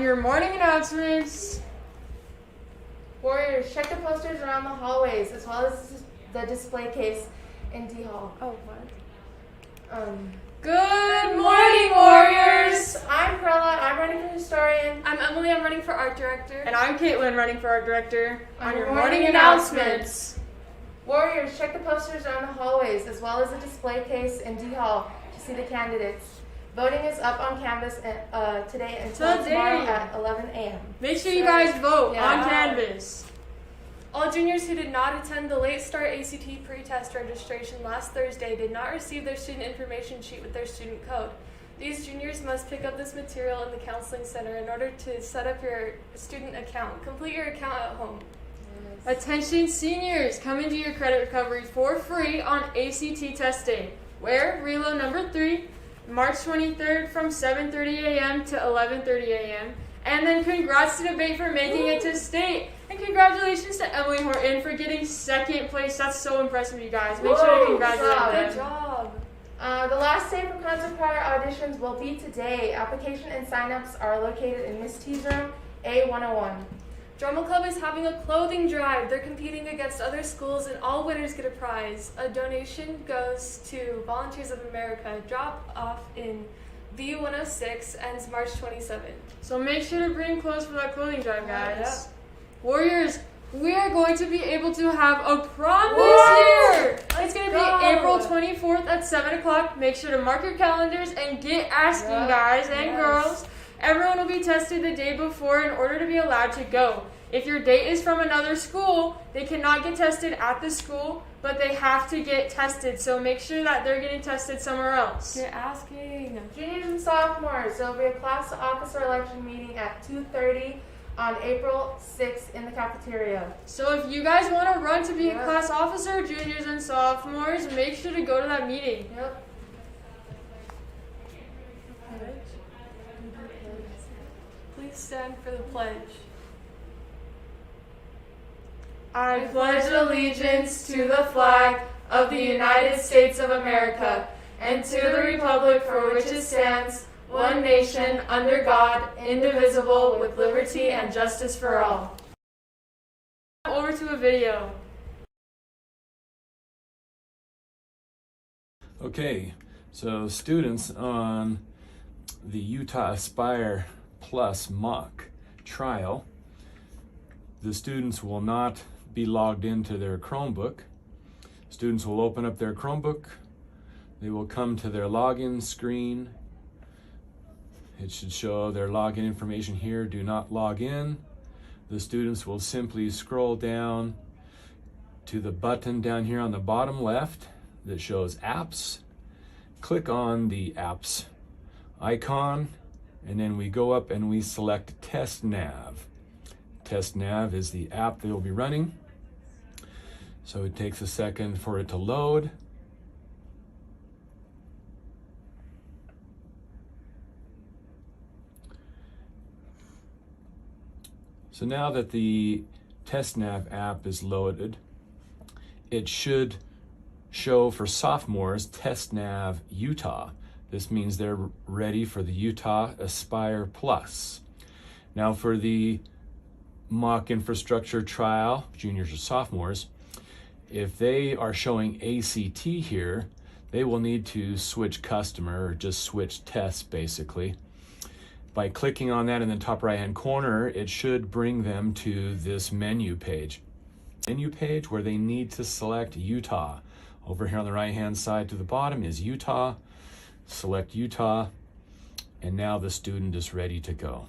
your morning announcements. Warriors, check the posters around the hallways as well as the display case in D Hall. Oh, what? Good morning, Warriors! I'm Perla, I'm running for historian. I'm Emily, I'm running for art director. And I'm Caitlin, running for art director. On your morning announcements. Warriors, check the posters around the hallways as well as the display case in D Hall to see the candidates. Voting is up on Canvas today until tomorrow at 11 a.m. Make sure you guys vote on Canvas. All juniors who did not attend the late start ACT pre-test registration last Thursday did not receive their student information sheet with their student code. These juniors must pick up this material in the counseling center in order to set up your student account. Complete your account at home. Yes. Attention seniors, come into your credit recovery for free on ACT test day. Wear reload number 3, March 23rd from 7:30 a.m. to 11:30 a.m. And then congrats to debate for making it to state. And congratulations to Emily Horton for getting second place. That's so impressive, you guys. Make sure to congratulate them. Good job. The last day for concert choir auditions will be today. Application and signups are located in Miss T's room, A101. Drama Club is having a clothing drive. They're competing against other schools and all winners get a prize. A donation goes to Volunteers of America. Drop off in V106 ends March 27th. So make sure to bring clothes for that clothing drive, guys. Warriors, we are going to be able to have a prom this year. It's going to be April 24th at 7 o'clock. Make sure to mark your calendars and get asking, guys and girls. Everyone will be tested the day before in order to be allowed to go. If your date is from another school, they cannot get tested at the school, but they have to get tested. So make sure that they're getting tested somewhere else. You're asking. Juniors and sophomores, there will be a class officer election meeting at 2:30 on April 6th in the cafeteria. So if you guys want to run to be a class officer, juniors and sophomores, make sure to go to that meeting. Yep. Please stand for the pledge. I pledge allegiance to the flag of the United States of America and to the republic for which it stands, one nation, under God, indivisible, with liberty and justice for all. Over to a video. Okay, so students on the Utah Aspire Plus mock trial, the students will not be logged into their Chromebook. Students will open up their Chromebook. They will come to their login screen. It should show their login information here. Do not log in. The students will simply scroll down to the button down here on the bottom left that shows apps. Click on the apps icon, and then we go up and we select Test Nav. Test Nav is the app they will be running. So it takes a second for it to load. So now that the Test Nav app is loaded, it should show for sophomores Test Nav Utah. This means they're ready for the Utah Aspire Plus. Now for the mock infrastructure trial, juniors or sophomores, if they are showing ACT here, they will need to switch customer or just switch tests basically. By clicking on that in the top right hand corner, it should bring them to this menu page. Menu page where they need to select Utah. Over here on the right hand side to the bottom is Utah. Select Utah, and now the student is ready to go.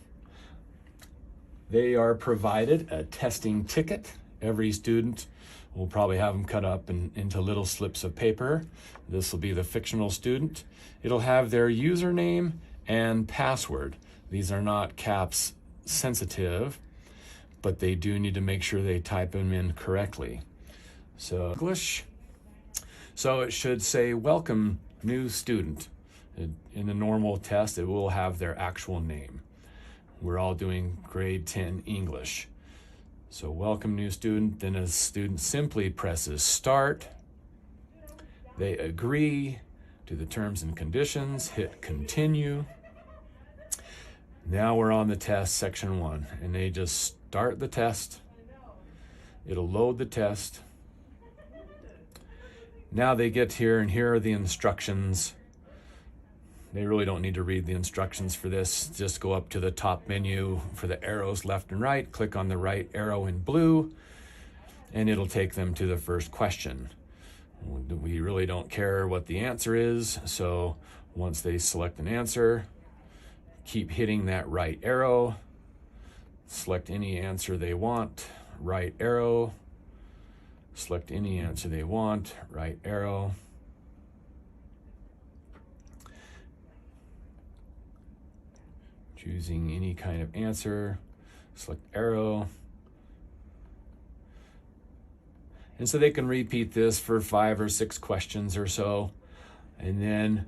They are provided a testing ticket. Every student will probably have them cut up into little slips of paper. This will be the fictional student. It'll have their username and password. These are not CAPS sensitive, but they do need to make sure they type them in correctly. So English. So it should say, welcome new student. In the normal test, it will have their actual name. We're all doing grade 10 English. So welcome new student, then a student simply presses start. They agree to the terms and conditions, hit continue. Now we're on the test, section 1, and they just start the test. It'll load the test. Now they get here, and here are the instructions. They really don't need to read the instructions for this. Just go up to the top menu for the arrows left and right, click on the right arrow in blue, and it'll take them to the first question. We really don't care what the answer is, so once they select an answer, keep hitting that right arrow, select any answer they want, right arrow, select any answer they want, right arrow. Choosing any kind of answer, select arrow. And so they can repeat this for 5 or 6 questions or so. And then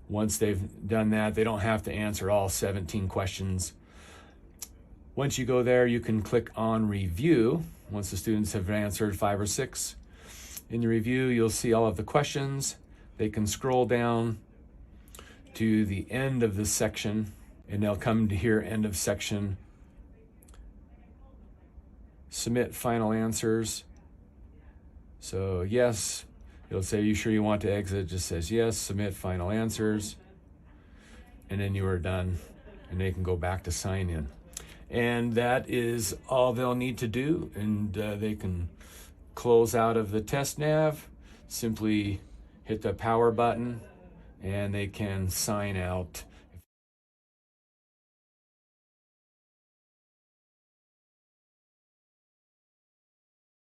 once they've done that, they don't have to answer all 17 questions. Once you go there, you can click on review. Once the students have answered 5 or 6. In the review, you'll see all of the questions. They can scroll down to the end of the section, and they'll come to here, end of section. Submit final answers. So yes, it'll say, you sure you want to exit? It just says yes, submit final answers. And then you are done, and they can go back to sign in. And that is all they'll need to do, and they can close out of the test nav, simply hit the power button, and they can sign out